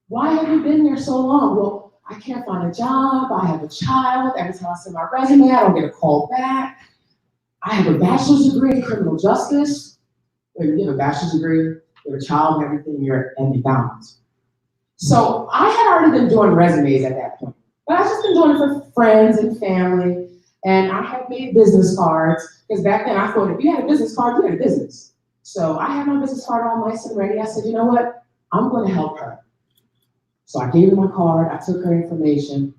Why have you been there so long? Well, I can't find a job. I have a child. Every time I send my resume, I don't get a call back. I have a bachelor's degree in criminal justice. When you have a bachelor's degree, you have a child and everything, you're at McDonald's. So I had already been doing resumes at that point, but I've just been doing it for friends and family. And I had made business cards, because back then I thought if you had a business card, you had a business. So I had my business card all nice and ready. I said, you know what? I'm going to help her. So I gave her my card, I took her information,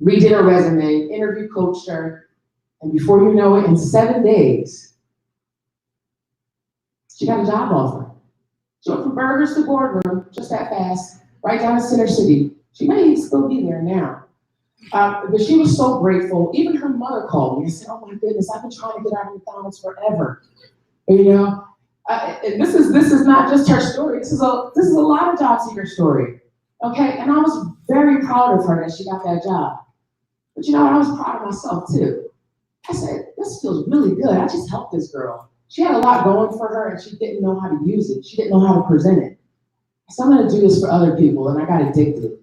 redid her resume, interview coached her, and before you know it, in 7 days, she got a job offer. She went from burgers to boardroom, just that fast, right down in Center City. She may still be there now. But she was so grateful. Even her mother called me and said, oh my goodness, I've been trying to get out of McDonald's forever. And this is not just her story. This is a lot of job seeker story. Okay, and I was very proud of her that she got that job. But I was proud of myself too. I said, this feels really good. I just helped this girl. She had a lot going for her and she didn't know how to use it. She didn't know how to present it. So I'm gonna do this for other people, and I got addicted.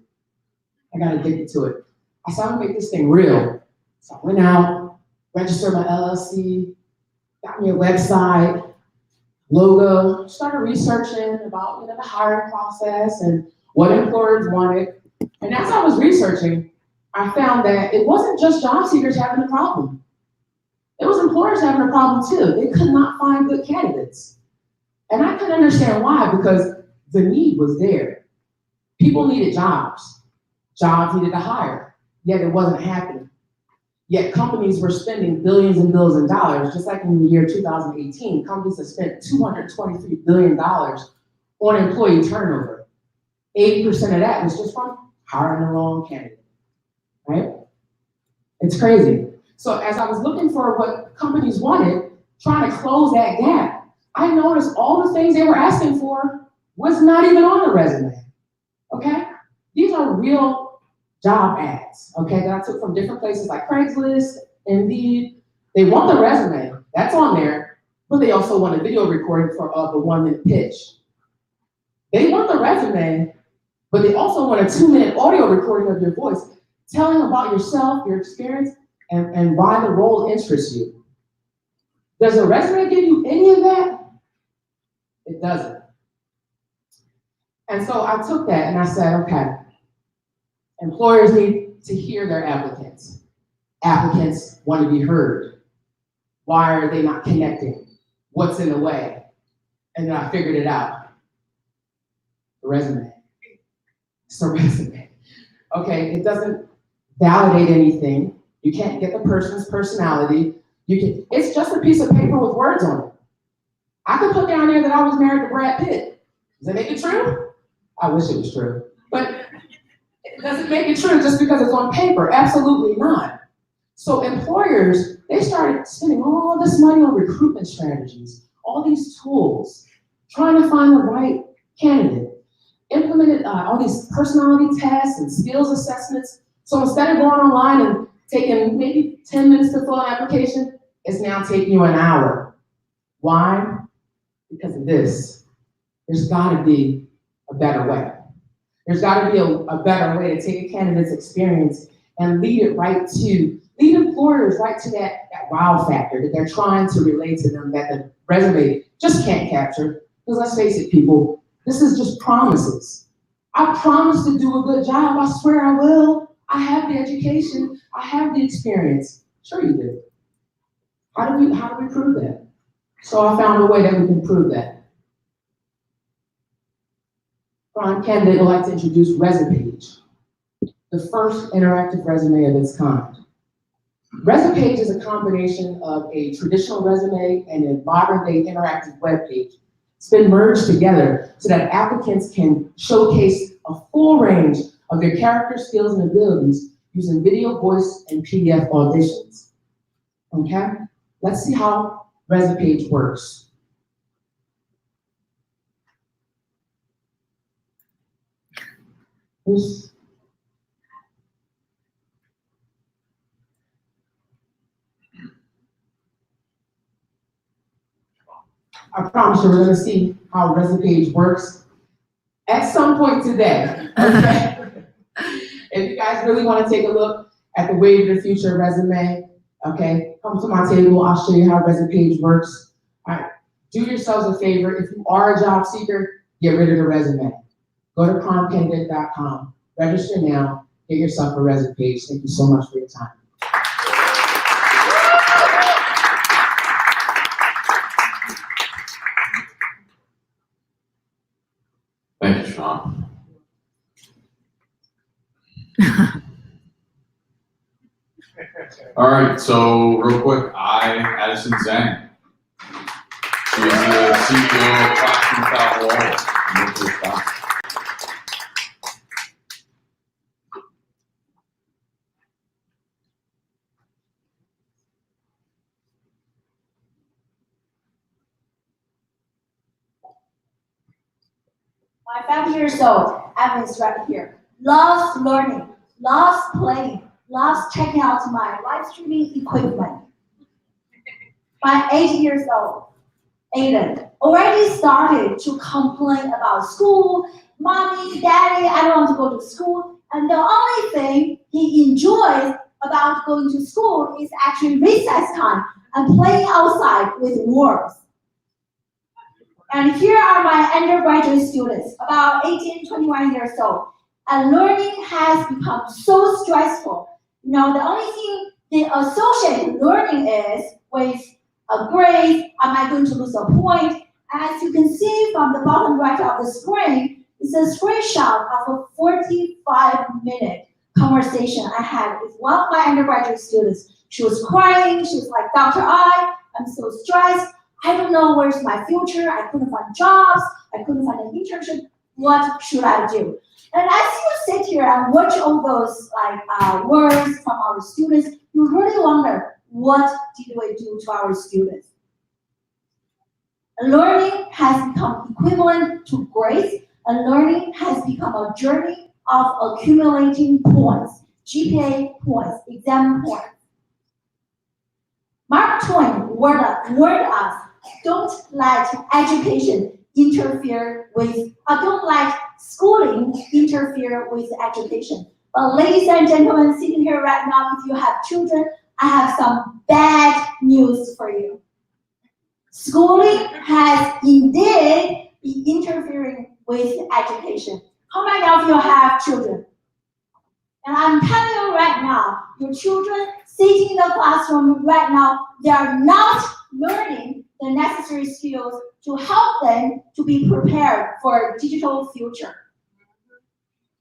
To it. I said, I'm gonna make this thing real. So I went out, registered my LLC, got me a website, logo, started researching about the hiring process and what employers wanted. And as I was researching, I found that it wasn't just job seekers having a problem. It was employers having a problem too. They could not find good candidates. And I couldn't understand why, because the need was there. People needed jobs. Jobs needed to hire, yet it wasn't happening. Yet companies were spending billions and billions of dollars, just like in the year 2018, companies have spent $223 billion on employee turnover. 80% of that was just from hiring the wrong candidate, right? It's crazy. So as I was looking for what companies wanted, trying to close that gap, I noticed all the things they were asking for was not even on the resume, okay? These are real job ads, okay, that I took from different places like Craigslist, Indeed. They want the resume, that's on there, but they also want a video recording for the 1-minute pitch. They want the resume, but they also want a 2-minute audio recording of your voice, telling about yourself, your experience, and why the role interests you. Does a resume give you any of that? It doesn't. And so I took that and I said, okay, employers need to hear their applicants. Applicants want to be heard. Why are they not connecting? What's in the way? And then I figured it out. The resume. It's a resume. Okay, it doesn't validate anything. You can't get the person's personality. It's just a piece of paper with words on it. I could put down there that I was married to Brad Pitt. Does it make it true? I wish it was true. But does it make it true just because it's on paper? Absolutely not. So employers, they started spending all this money on recruitment strategies, all these tools, trying to find the right candidate, implemented all these personality tests and skills assessments. So instead of going online and taking maybe 10 minutes to fill an application, it's now taking you an hour. Why? Because of this. There's gotta be a better way. There's gotta be a better way to take a candidate's experience and lead employers right to that wow factor that they're trying to relate to them that the resume just can't capture. Because let's face it, people, this is just promises. I promise to do a good job. I swear I will. I have the education. I have the experience. Sure you do. How do we prove that? So I found a way that we can prove that. Prime candidate would like to introduce ResuPage, the first interactive resume of its kind. ResuPage is a combination of a traditional resume and a modern-day interactive web page. It's been merged together so that applicants can showcase a full range of their character skills and abilities using video, voice, and PDF auditions. Okay? Let's see how ResuPage works. I promise you we're gonna see how ResuPage works at some point today, okay? If you guys really wanna take a look at the Wave of the Future resume, okay, come to my table, I'll show you how ResuPage works. All right, do yourselves a favor, if you are a job seeker, get rid of the resume. Go to primecandidate.com, register now, get yourself a ResuPage. Thank you so much for your time. Thank you, Sean. All right, so real quick, Addison Zhang. She is the CEO of Classroom Without Walls. My 5 years old, Evan is right here. Loves learning, loves playing, loves checking out my live streaming equipment. My 8 years old, Aiden, already started to complain about school. Mommy, daddy, I don't want to go to school. And the only thing he enjoys about going to school is actually recess time and playing outside with worms. And here are my undergraduate students, about 18, 21 years old. And learning has become so stressful. You know, the only thing they associate learning is with a grade, am I going to lose a point? As you can see from the bottom right of the screen, it's a screenshot of a 45-minute conversation I had with one of my undergraduate students. She was crying, she was like, Dr. I'm so stressed. I don't know where's my future. I couldn't find jobs. I couldn't find an internship. What should I do? And as you sit here and watch all those words from our students, you really wonder, what did we do to our students? Learning has become equivalent to grades, and learning has become a journey of accumulating points, GPA points, exam points. Mark Twain warned us, don't let education interfere with, don't let schooling interfere with education. But ladies and gentlemen sitting here right now, if you have children, I have some bad news for you. Schooling has indeed been interfering with education. How many of you have children? And I'm telling you right now, your children sitting in the classroom right now, they are not learning the necessary skills to help them to be prepared for a digital future.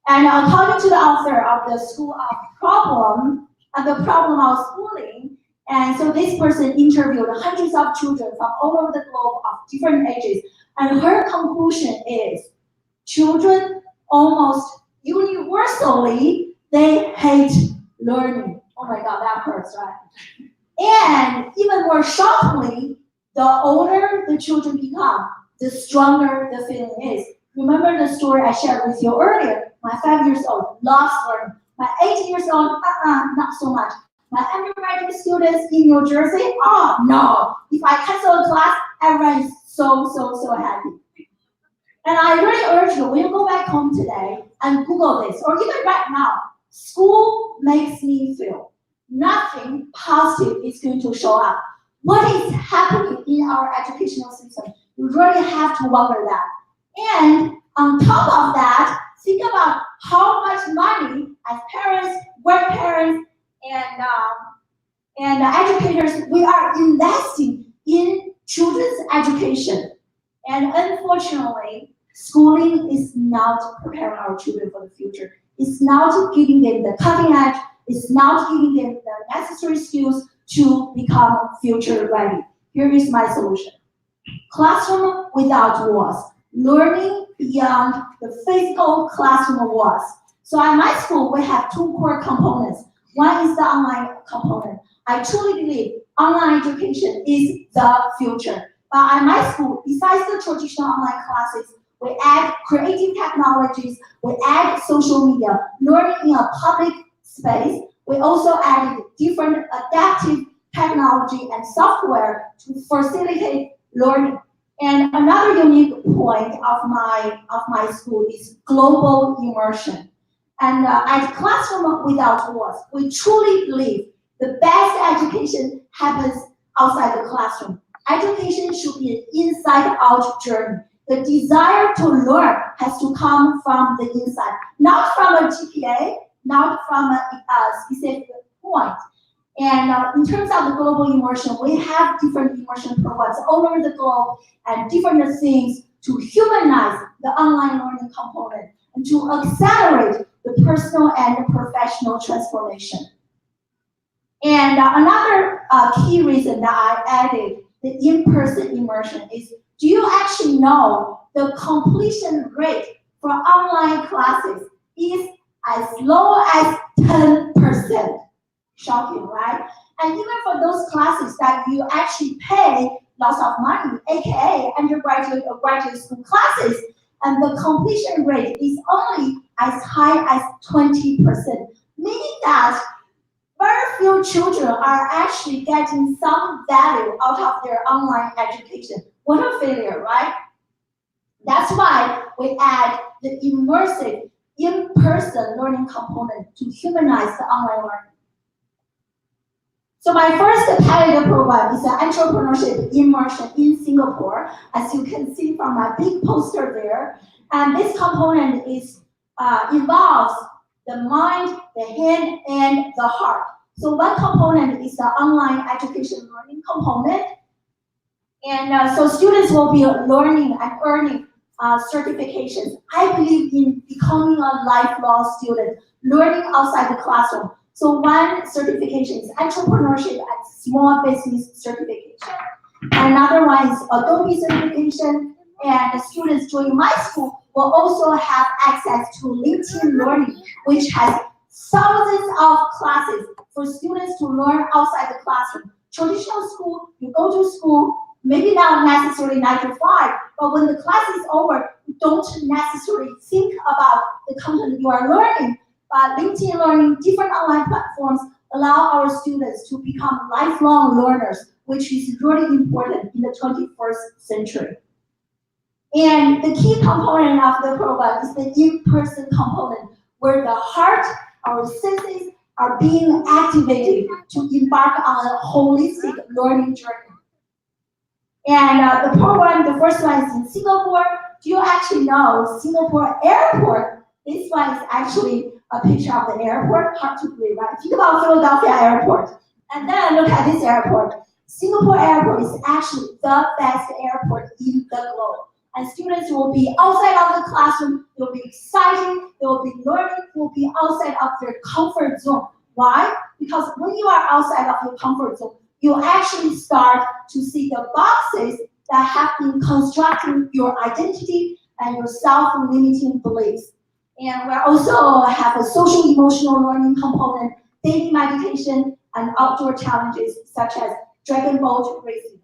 And according to the author of the School of Problem, the problem of schooling, and so this person interviewed hundreds of children from all over the globe of different ages, And her conclusion is children almost universally, they hate learning. Oh my God, that hurts, right? And even more shockingly, the older the children become, the stronger the feeling is. Remember the story I shared with you earlier? My 5 years old loves learning. My 8 years old, not so much. My undergraduate students in New Jersey, oh no. If I cancel a class, everyone is so happy. And I really urge you, when you go back home today and Google this, or even right now, school makes me feel nothing positive is going to show up. What is happening in our educational system? You really have to wonder that. And on top of that, think about how much money as parents, work parents, and educators we are investing in children's education. And unfortunately, schooling is not preparing our children for the future. It's not giving them the cutting edge. It's not giving them the necessary skills to become future ready. Here is my solution. Classroom without walls. Learning beyond the physical classroom walls. So at my school, we have two core components. One is the online component. I truly believe online education is the future. But at my school, besides the traditional online classes, we add creative technologies, we add social media, learning in a public space. We also added different adaptive technology and software to facilitate learning. And another unique point of my school is global immersion. And at Classroom Without Walls, we truly believe the best education happens outside the classroom. Education should be an inside-out journey. The desire to learn has to come from the inside, not from a GPA, not from a specific point. And in terms of the global immersion, we have different immersion programs all over the globe and different things to humanize the online learning component and to accelerate the personal and professional transformation. And another key reason that I added the in-person immersion is, do you actually know the completion rate for online classes is as low as 10%? Shocking, right? And even for those classes that you actually pay lots of money, aka undergraduate or graduate school classes, and the completion rate is only as high as 20%, meaning that very few children are actually getting some value out of their online education. What a failure, right? That's why we add the immersive in-person learning component to humanize the online learning. So my first pilot program is an Entrepreneurship Immersion in Singapore, as you can see from my big poster there. And this component is involves the mind, the hand, and the heart. So one component is the online education learning component. And so students will be learning and earning certifications. I believe in becoming a lifelong student, learning outside the classroom. So one certification is entrepreneurship and small business certification. Another one is Adobe certification. And the students joining my school will also have access to LinkedIn Learning, which has thousands of classes for students to learn outside the classroom. Traditional school, you go to school, maybe not necessarily 9 to 5, but when the class is over, you don't necessarily think about the content you are learning. But LinkedIn Learning, different online platforms allow our students to become lifelong learners, which is really important in the 21st century. And the key component of the program is the in-person component, where the heart, our senses, are being activated to embark on a holistic learning journey. And the program, the first one is in Singapore. Do you actually know Singapore Airport? This one is actually a picture of the airport. Hard to believe, right? Think about Philadelphia Airport. And then look at this airport. Singapore Airport is actually the best airport in the globe. And students will be outside of the classroom, they'll be excited, they'll be learning, they'll be outside of their comfort zone. Why? Because when you are outside of your comfort zone, you actually start to see the boxes that have been constructing your identity and your self-limiting beliefs. And we also have a social emotional learning component, daily meditation, and outdoor challenges such as dragon boat racing.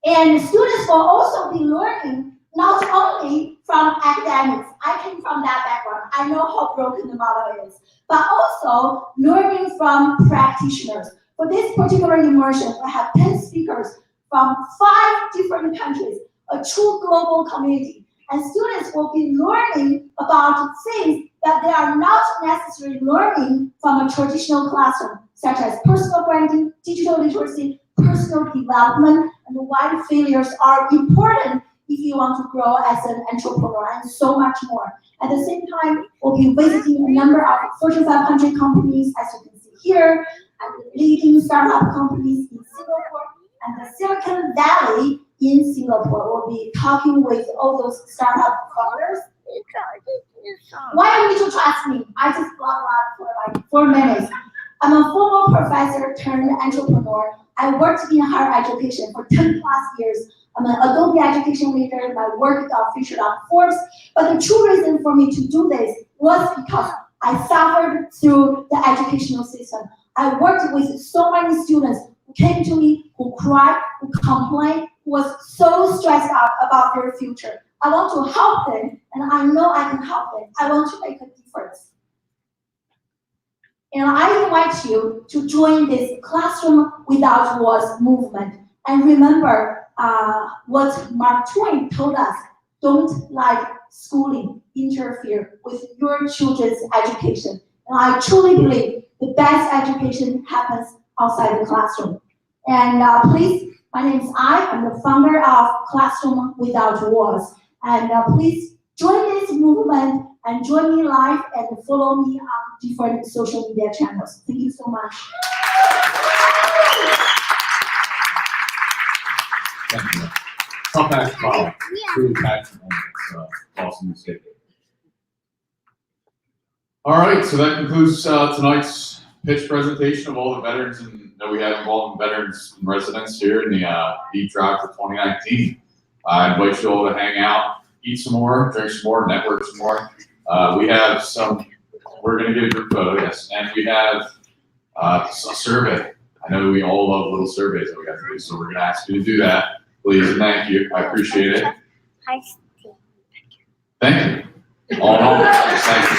And students will also be learning not only from academics, I came from that background, I know how broken the model is, but also learning from practitioners. For this particular immersion, we have 10 speakers from 5 different countries, a true global community. And students will be learning about things that they are not necessarily learning from a traditional classroom, such as personal branding, digital literacy, personal development, and why failures are important if you want to grow as an entrepreneur, and so much more. At the same time, we'll be visiting a number of Fortune 500 companies, as you can see here, and leading startup companies in Singapore and the Silicon Valley in Singapore. We'll be talking with all those startup founders. Why do you need to trust me? I just blah for like 4 minutes. I'm a former professor turned entrepreneur. I worked in higher education for 10 plus years. I'm an Adobe education leader. My work got featured on Forbes. But the true reason for me to do this was because I suffered through the educational system. I worked with so many students who came to me, who cried, who complained, who was so stressed out about their future. I want to help them, and I know I can help them. I want to make a difference. And I invite you to join this Classroom Without Walls movement. And remember what Mark Twain told us, don't let schooling interfere with your children's education. And I truly believe the best education happens outside the classroom. And please, my name is I'm the founder of Classroom Without Walls. And please join this movement and join me live and follow me on different social media channels. Thank you so much. Thank you. Tough act to follow. Truly passionate. It's awesome to see. All right, so that concludes tonight's pitch presentation of all the veterans that we have involved in veterans in residence here in the Deep Drive for 2019. I invite you all to hang out, eat some more, drink some more, network some more. We have we're going to get a group photo, yes, and we have a survey. I know we all love little surveys that we got to do, so we're going to ask you to do that. Please and thank you. I appreciate it. Thank you. All in all, thank you.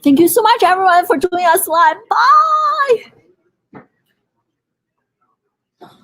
Thank you so much, everyone, for joining us live. Bye.